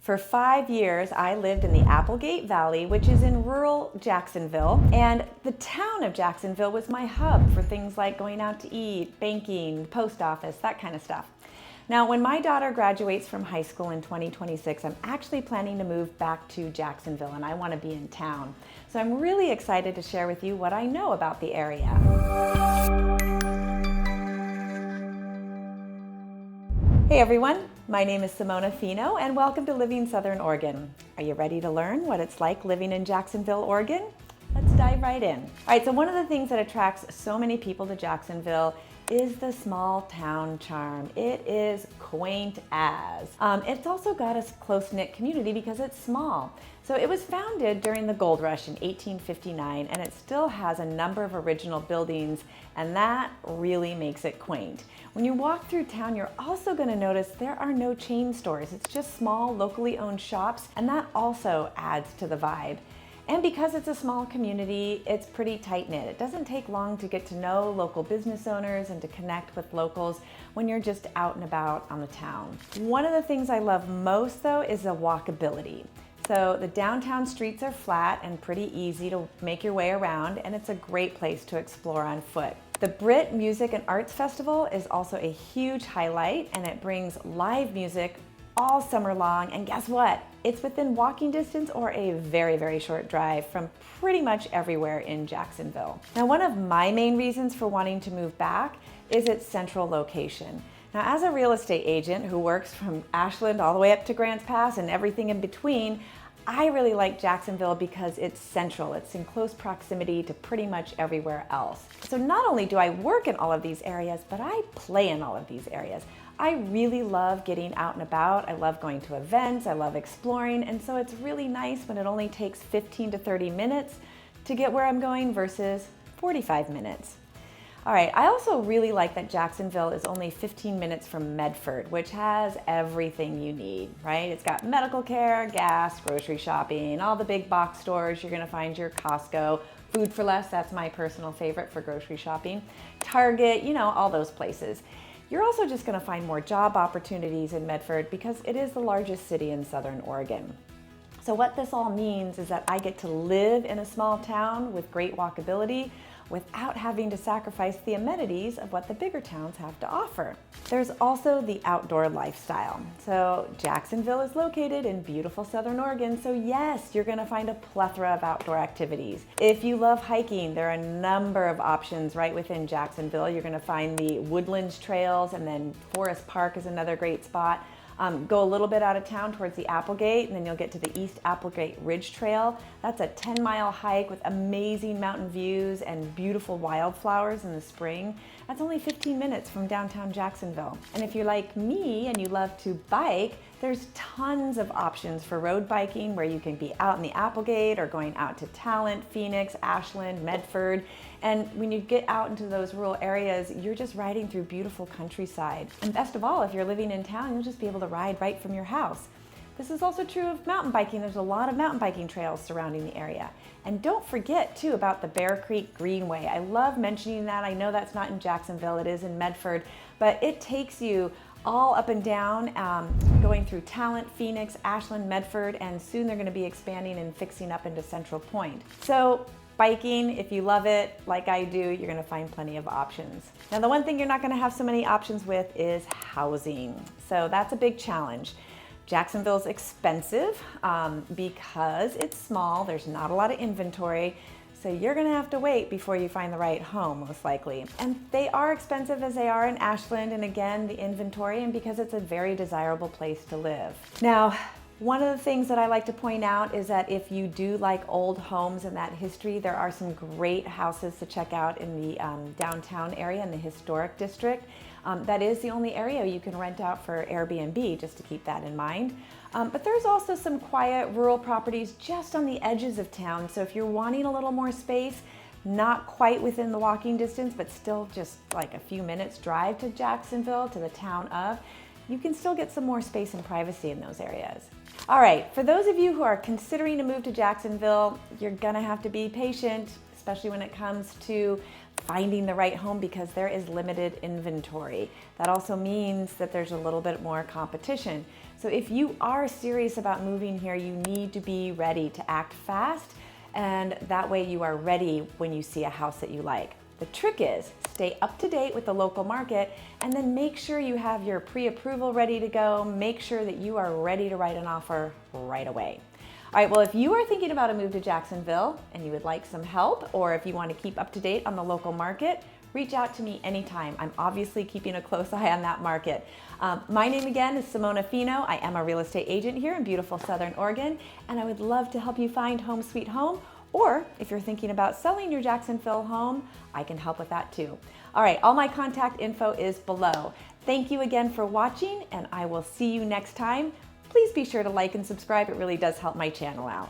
For 5 years, I lived in the Applegate Valley, which is in rural Jacksonville, and the town of Jacksonville was my hub for things like going out to eat, banking, post office, that kind of stuff. Now, when my daughter graduates from high school in 2026, I'm actually planning to move back to Jacksonville, and I want to be in town. So I'm really excited to share with you what I know about the area. Hey everyone, my name is Simona Fino and welcome to Living Southern Oregon. Are you ready to learn what it's like living in Jacksonville, Oregon? Let's dive right in. All right, so one of the things that attracts so many people to Jacksonville is the small town charm. It is quaint as. It's also got a close-knit community because it's small. So it was founded during the gold rush in 1859 and it still has a number of original buildings, and that really makes it quaint. When you walk through town, you're also going to notice there are no chain stores. It's just small, locally owned shops, and that also adds to the vibe. And because it's a small community, it's pretty tight-knit. It doesn't take long to get to know local business owners and to connect with locals when you're just out and about on the town. One of the things I love most, though, is the walkability. So the downtown streets are flat and pretty easy to make your way around, and it's a great place to explore on foot. The Brit Music and Arts Festival is also a huge highlight, and it brings live music all summer long, and guess what? It's within walking distance or a very, very short drive from pretty much everywhere in Jacksonville. Now, one of my main reasons for wanting to move back is its central location. Now, as a real estate agent who works from Ashland all the way up to Grants Pass and everything in between, I really like Jacksonville because it's central. It's in close proximity to pretty much everywhere else. So not only do I work in all of these areas, but I play in all of these areas. I really love getting out and about. I love going to events. I love exploring. And so it's really nice when it only takes 15 to 30 minutes to get where I'm going versus 45 minutes. All right, I also really like that Jacksonville is only 15 minutes from Medford, which has everything you need, right? It's got medical care, gas, grocery shopping, all the big box stores. You're gonna find your Costco, Food for Less, that's my personal favorite for grocery shopping, Target, you know, all those places. You're also just gonna find more job opportunities in Medford because it is the largest city in Southern Oregon. So what this all means is that I get to live in a small town with great walkability without having to sacrifice the amenities of what the bigger towns have to offer. There's also the outdoor lifestyle. So Jacksonville is located in beautiful Southern Oregon, so yes, you're gonna find a plethora of outdoor activities. If you love hiking, there are a number of options right within Jacksonville. You're gonna find the Woodlands trails, and then Forest Park is another great spot. Go a little bit out of town towards the Applegate, and then you'll get to the East Applegate Ridge Trail. That's a 10-mile hike with amazing mountain views and beautiful wildflowers in the spring. That's only 15 minutes from downtown Jacksonville. And if you're like me and you love to bike, there's tons of options for road biking where you can be out in the Applegate or going out to Talent, Phoenix, Ashland, Medford. And when you get out into those rural areas, you're just riding through beautiful countryside. And best of all, if you're living in town, you'll just be able to ride right from your house. This is also true of mountain biking. There's a lot of mountain biking trails surrounding the area. And don't forget too about the Bear Creek Greenway. I love mentioning that. I know that's not in Jacksonville, it is in Medford, but it takes you all up and down, going through Talent, Phoenix, Ashland, Medford, and soon they're gonna be expanding and fixing up into Central Point. So biking, if you love it like I do, you're gonna find plenty of options. Now, the one thing you're not gonna have so many options with is housing. So that's a big challenge. Jacksonville's expensive because it's small, there's not a lot of inventory, so you're gonna have to wait before you find the right home, most likely. And they are expensive as they are in Ashland, and again, the inventory, and because it's a very desirable place to live. Now, one of the things that I like to point out is that if you do like old homes and that history, there are some great houses to check out in the downtown area, in the historic district. That is the only area you can rent out for Airbnb, just to keep that in mind. But there's also some quiet rural properties just on the edges of town. So if you're wanting a little more space, not quite within the walking distance, but still just like a few minutes drive to Jacksonville, to the town of, you can still get some more space and privacy in those areas. All right, for those of you who are considering to move to Jacksonville, you're gonna have to be patient, especially when it comes to finding the right home because there is limited inventory. That also means that there's a little bit more competition. So if you are serious about moving here, you need to be ready to act fast, and that way you are ready when you see a house that you like. The trick is stay up to date with the local market, and then make sure you have your pre-approval ready to go. Make sure that you are ready to write an offer right away. All right, well, if you are thinking about a move to Jacksonville and you would like some help, or if you want to keep up to date on the local market, reach out to me anytime. I'm obviously keeping a close eye on that market. My name again is Simona Fino. I am a real estate agent here in beautiful Southern Oregon, and I would love to help you find home sweet home. Or if you're thinking about selling your Jacksonville home, I can help with that too. All right, all my contact info is below. Thank you again for watching, and I will see you next time. Please be sure to like and subscribe. It really does help my channel out.